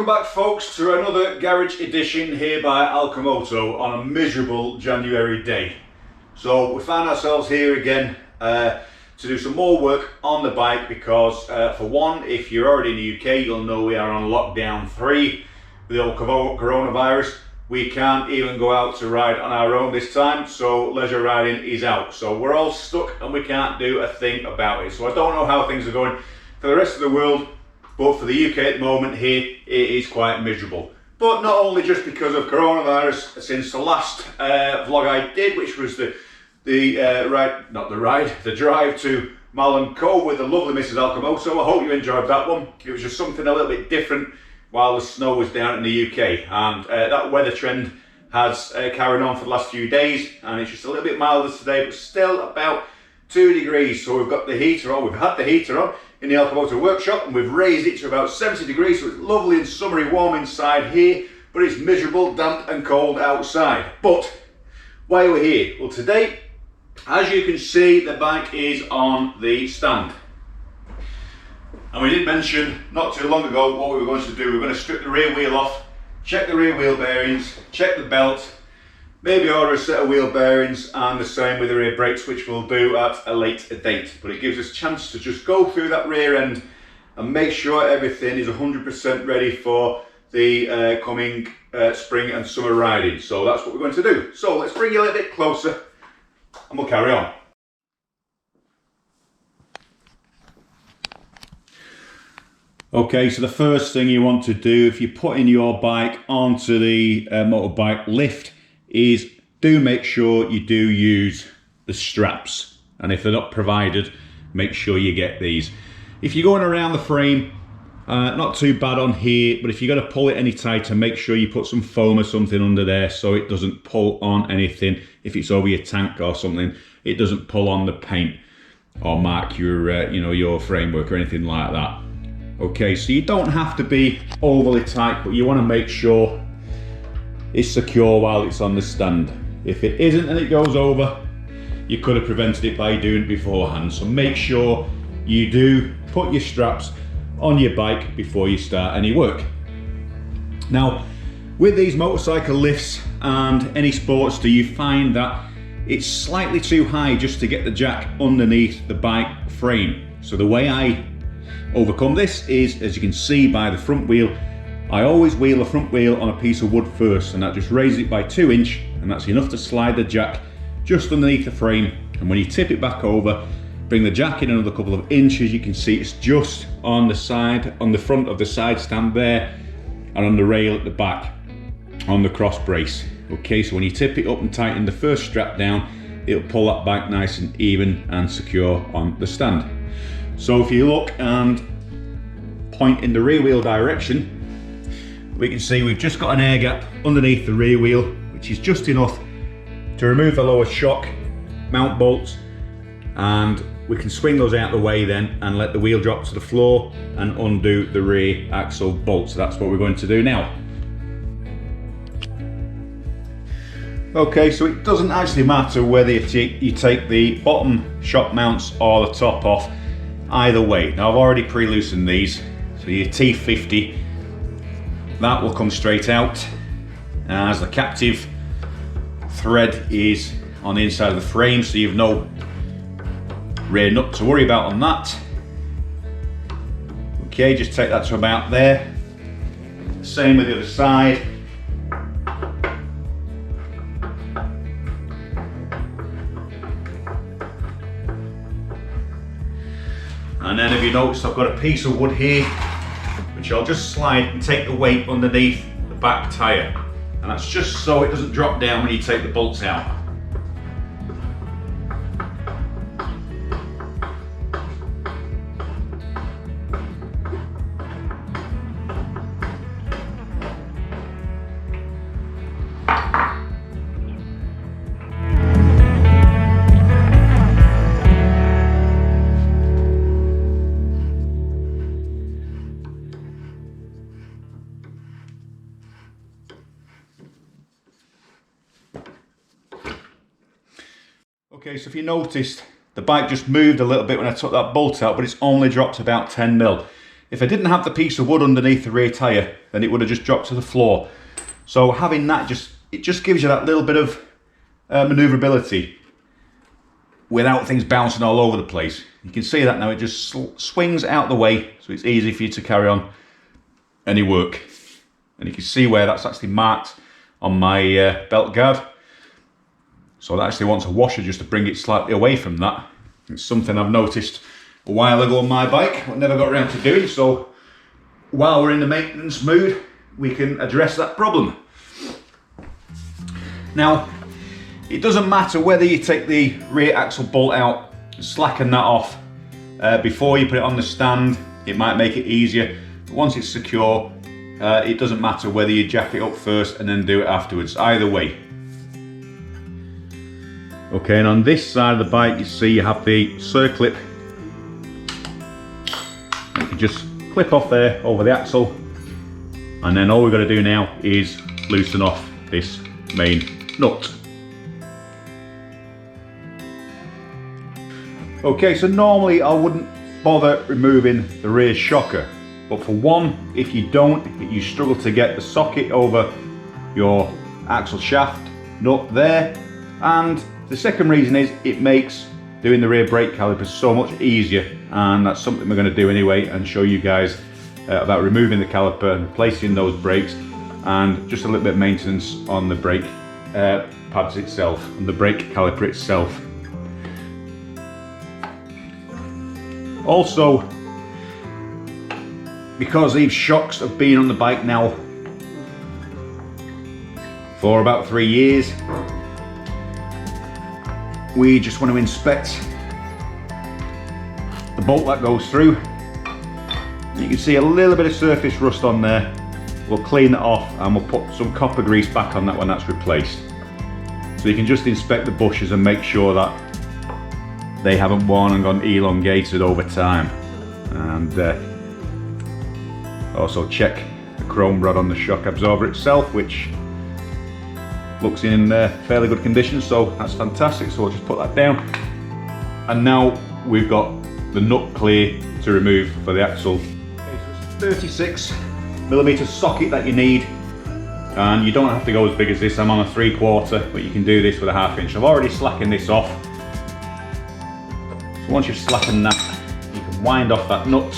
Welcome back folks to another garage edition here by ALCHEMOTO on a miserable January day. So we find ourselves here again to do some more work on the bike because for one, if you're already in the UK, you'll know we are on lockdown 3 with the old coronavirus. We can't even go out to ride on our own this time, so leisure riding is out. So we're all stuck and we can't do a thing about it. So I don't know how things are going for the rest of the world, but for the UK at the moment here, it is quite miserable. But not only just because of coronavirus, since the last vlog I did, which was the drive to Malham Cove with the lovely Mrs. ALCHEMOTO. I hope you enjoyed that one. It was just something a little bit different while the snow was down in the UK. And that weather trend has carried on for the last few days, and it's just a little bit milder today, but still about 2 degrees. So we've got the heater on, we've had the heater on in the ALCHEMOTO workshop, and we've raised it to about 70 degrees, so it's lovely and summery warm inside here, but it's miserable, damp and cold outside. But why are we here? Well, today, as you can see, the bike is on the stand. And we did mention not too long ago what we were going to do. We were going to strip the rear wheel off, check the rear wheel bearings, check the belt, maybe order a set of wheel bearings, and the same with the rear brakes, which we'll do at a later date. But it gives us a chance to just go through that rear end and make sure everything is 100% ready for the coming spring and summer riding. So that's what we're going to do. So let's bring you a little bit closer and we'll carry on. Okay, so the first thing you want to do if you're putting your bike onto the motorbike lift is do make sure you do use the straps, and if they're not provided, make sure you get these. If you're going around the frame, not too bad on here, but if you're going to pull it any tighter, make sure you put some foam or something under there so it doesn't pull on anything. If it's over your tank or something, it doesn't pull on the paint or mark your your framework or anything like that. Okay, so you don't have to be overly tight, but you want to make sure it's secure while it's on the stand. If it isn't and it goes over, you could have prevented it by doing it beforehand. So make sure you do put your straps on your bike before you start any work. Now, with these motorcycle lifts and any Sportster, you find that it's slightly too high just to get the jack underneath the bike frame. So the way I overcome this is, as you can see by the front wheel, I always wheel the front wheel on a piece of wood first, and that just raises it by 2 inches, and that's enough to slide the jack just underneath the frame. And when you tip it back over, bring the jack in another couple of inches, you can see it's just on the side, on the front of the side stand there, and on the rail at the back, on the cross brace. Okay, so when you tip it up and tighten the first strap down, it'll pull that back nice and even and secure on the stand. So if you look and point in the rear wheel direction, we can see we've just got an air gap underneath the rear wheel, which is just enough to remove the lower shock mount bolts, and we can swing those out of the way then and let the wheel drop to the floor and undo the rear axle bolts. So that's what we're going to do now. Okay, so it doesn't actually matter whether you take the bottom shock mounts or the top off, either way. Now I've already pre-loosened these, so your T50, that will come straight out as the captive thread is on the inside of the frame, so you've no rear nut to worry about on that. Okay, just take that to about there. Same with the other side. And then if you notice, I've got a piece of wood here, which I'll just slide and take the weight underneath the back tyre. And that's just so it doesn't drop down when you take the bolts out. Okay, so if you noticed, the bike just moved a little bit when I took that bolt out, but it's only dropped about 10 mil. If I didn't have the piece of wood underneath the rear tyre, then it would have just dropped to the floor. So having that, it just gives you that little bit of manoeuvrability without things bouncing all over the place. You can see that now, it just swings out the way, so it's easy for you to carry on any work. And you can see where that's actually marked on my belt guard. So that actually wants a washer just to bring it slightly away from that. It's something I've noticed a while ago on my bike, but never got around to doing. So while we're in the maintenance mood, we can address that problem. Now, it doesn't matter whether you take the rear axle bolt out, slacken that off before you put it on the stand. It might make it easier. But once it's secure, it doesn't matter whether you jack it up first and then do it afterwards, either way. Okay, and on this side of the bike, you see you have the circlip. You can just clip off there over the axle, and then all we've got to do now is loosen off this main nut. Okay, so normally I wouldn't bother removing the rear shocker, but for one, if you don't, you struggle to get the socket over your axle shaft nut there, and the second reason is it makes doing the rear brake calipers so much easier, and that's something we're going to do anyway and show you guys about removing the caliper and replacing those brakes, and just a little bit of maintenance on the brake pads itself and the brake caliper itself. Also, because these shocks have been on the bike now for about 3 years, we just want to inspect the bolt that goes through. You can see a little bit of surface rust on there. We'll clean it off and we'll put some copper grease back on that when that's replaced. So you can just inspect the bushes and make sure that they haven't worn and gone elongated over time. And also check the chrome rod on the shock absorber itself, which looks in fairly good condition, so that's fantastic. So we'll just put that down, and now we've got the nut clear to remove for the axle. Okay, so it's a 36mm socket that you need, and you don't have to go as big as this. I'm on a 3/4, but you can do this with a 1/2 inch. I've already slackened this off. So once you've slackened that, you can wind off that nut,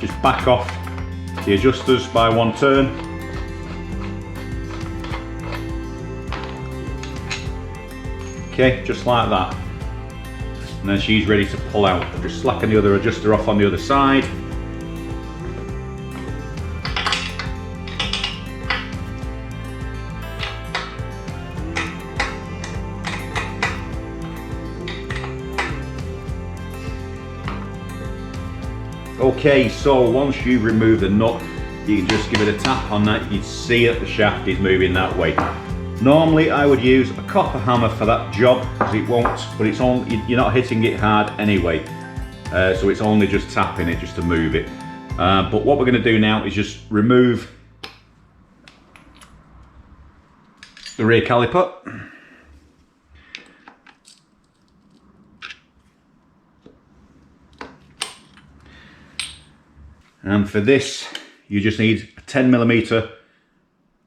just back off the adjusters by 1 turn. Okay, just like that. And then she's ready to pull out. Just slacken the other adjuster off on the other side. Okay, so once you remove the nut, you can just give it a tap on that. You can see that the shaft is moving that way. Normally I would use a copper hammer for that job, because it won't, but it's only, you're not hitting it hard anyway, so it's only just tapping it just to move it. But what we're going to do now is just remove the rear caliper. And for this, you just need a 10mm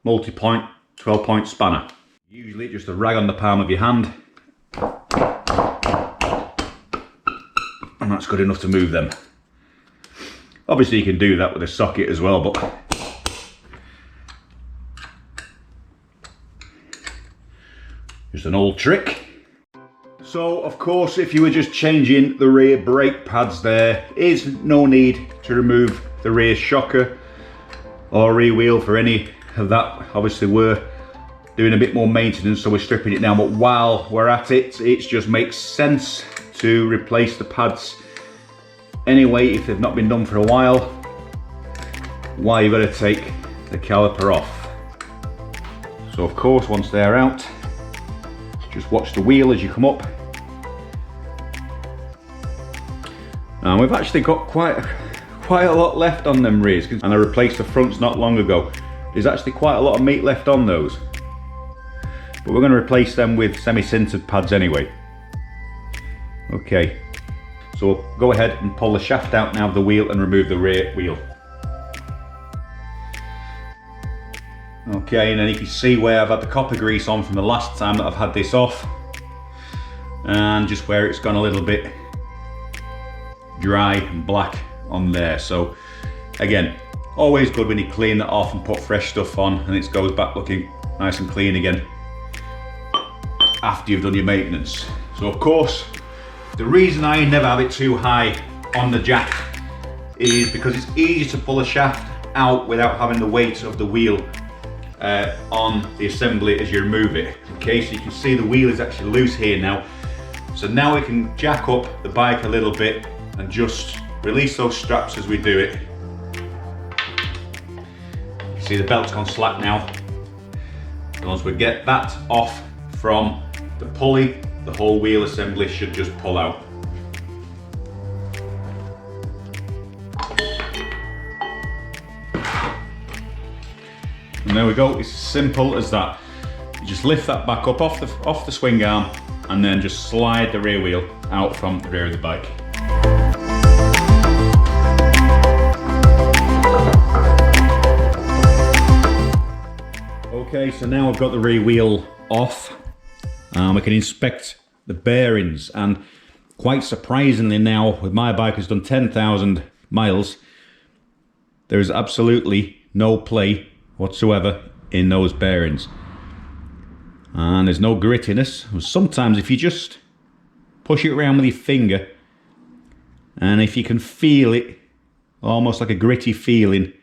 multi-point 12-point spanner. Usually just a rag on the palm of your hand, and that's good enough to move them. Obviously you can do that with a socket as well, but just an old trick. So of course, if you were just changing the rear brake pads, there is no need to remove the rear shocker or rear wheel for any of that. Obviously we're doing a bit more maintenance, so we're stripping it down, but while we're at it, it just makes sense to replace the pads anyway if they've not been done for a while. Why you've got to take the caliper off. So of course, once they're out, just watch the wheel as you come up. And we've actually got quite a lot left on them rears, and I replaced the fronts not long ago. There's actually quite a lot of meat left on those, but we're going to replace them with semi-sintered pads anyway. Okay, So we'll go ahead and pull the shaft out now of the wheel and remove the rear wheel. Okay, and then you can see where I've had the copper grease on from the last time that I've had this off, and just where it's gone a little bit dry and black on there. So again, always good when you clean that off and put fresh stuff on and it goes back looking nice and clean again after you've done your maintenance. So of course, the reason I never have it too high on the jack is because it's easy to pull a shaft out without having the weight of the wheel on the assembly as you remove it. Okay, so you can see the wheel is actually loose here now. So now we can jack up the bike a little bit and just release those straps as we do it. See, the belt's gone slack now. And once we get that off from the pulley, the whole wheel assembly should just pull out. And there we go, it's as simple as that. You just lift that back up off the swing arm and then just slide the rear wheel out from the rear of the bike. Okay, so now I've got the rear wheel off, we can inspect the bearings, and quite surprisingly now, with my bike has done 10,000 miles, there is absolutely no play whatsoever in those bearings. And there's no grittiness. Sometimes if you just push it around with your finger, and if you can feel it, almost like a gritty feeling,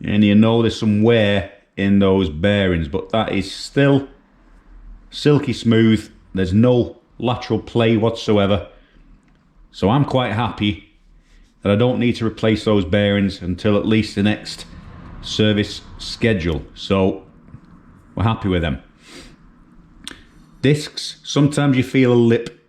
and you know there's some wear in those bearings, but that is still silky smooth. There's no lateral play whatsoever. So I'm quite happy that I don't need to replace those bearings until at least the next service schedule. So we're happy with them. Discs, sometimes you feel a lip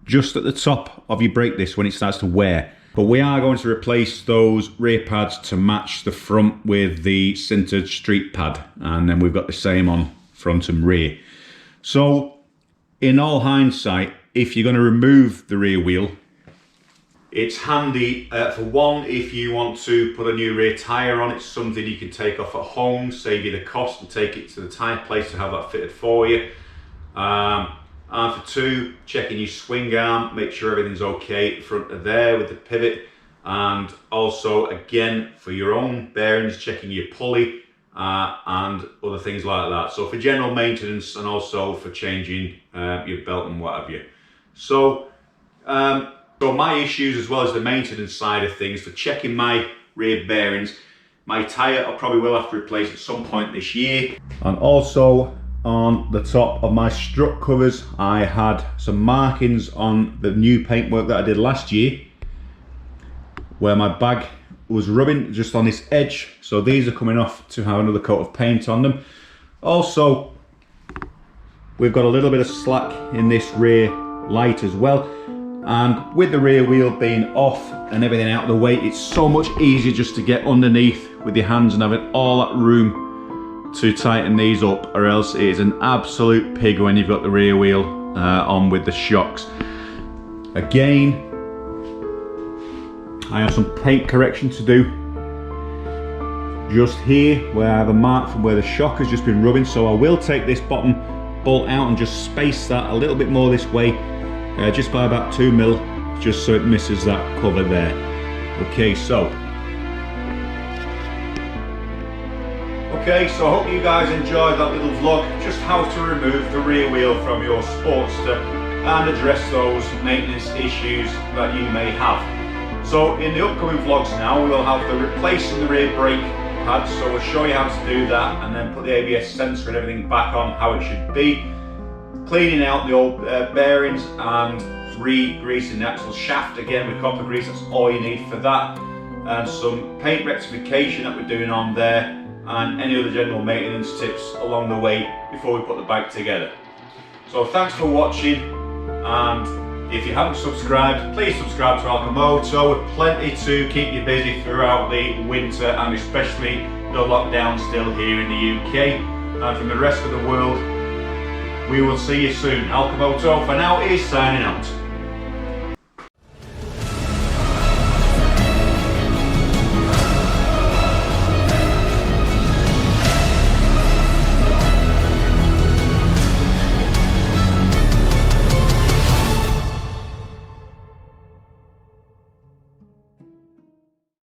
just at the top of your brake disc when it starts to wear. But we are going to replace those rear pads to match the front with the sintered street pad, and then we've got the same on front and rear. So in all hindsight, if you're going to remove the rear wheel, it's handy for one, if you want to put a new rear tyre on. It's something you can take off at home, save you the cost and take it to the tyre place to have that fitted for you. And for two, checking your swing arm, make sure everything's okay at the front of there with the pivot. And also, again, for your own bearings, checking your pulley and other things like that. So for general maintenance and also for changing your belt and what have you. So my issues, as well as the maintenance side of things, for checking my rear bearings, my tyre I probably will have to replace at some point this year. And also, on the top of my strut covers, I had some markings on the new paintwork that I did last year where my bag was rubbing just on this edge, so these are coming off to have another coat of paint on them. Also, we've got a little bit of slack in this rear light as well, and with the rear wheel being off and everything out of the way, it's so much easier just to get underneath with your hands and having all that room to tighten these up, or else it is an absolute pig when you've got the rear wheel on with the shocks. Again, I have some paint correction to do just here where I have a mark from where the shock has just been rubbing, so I will take this bottom bolt out and just space that a little bit more this way, just by about 2 mil, just so it misses that cover there. Okay, so I hope you guys enjoyed that little vlog, just how to remove the rear wheel from your Sportster and address those maintenance issues that you may have. So in the upcoming vlogs now, we will have the replacing the rear brake pad, so we'll show you how to do that and then put the ABS sensor and everything back on how it should be, cleaning out the old bearings and re-greasing the actual shaft again with copper grease. That's all you need for that, and some paint rectification that we're doing on there, and any other general maintenance tips along the way before we put the bike together. So thanks for watching, and if you haven't subscribed, please subscribe to ALCHEMOTO. With plenty to keep you busy throughout the winter, and especially the lockdown still here in the UK. And from the rest of the world, we will see you soon. ALCHEMOTO for now is signing out.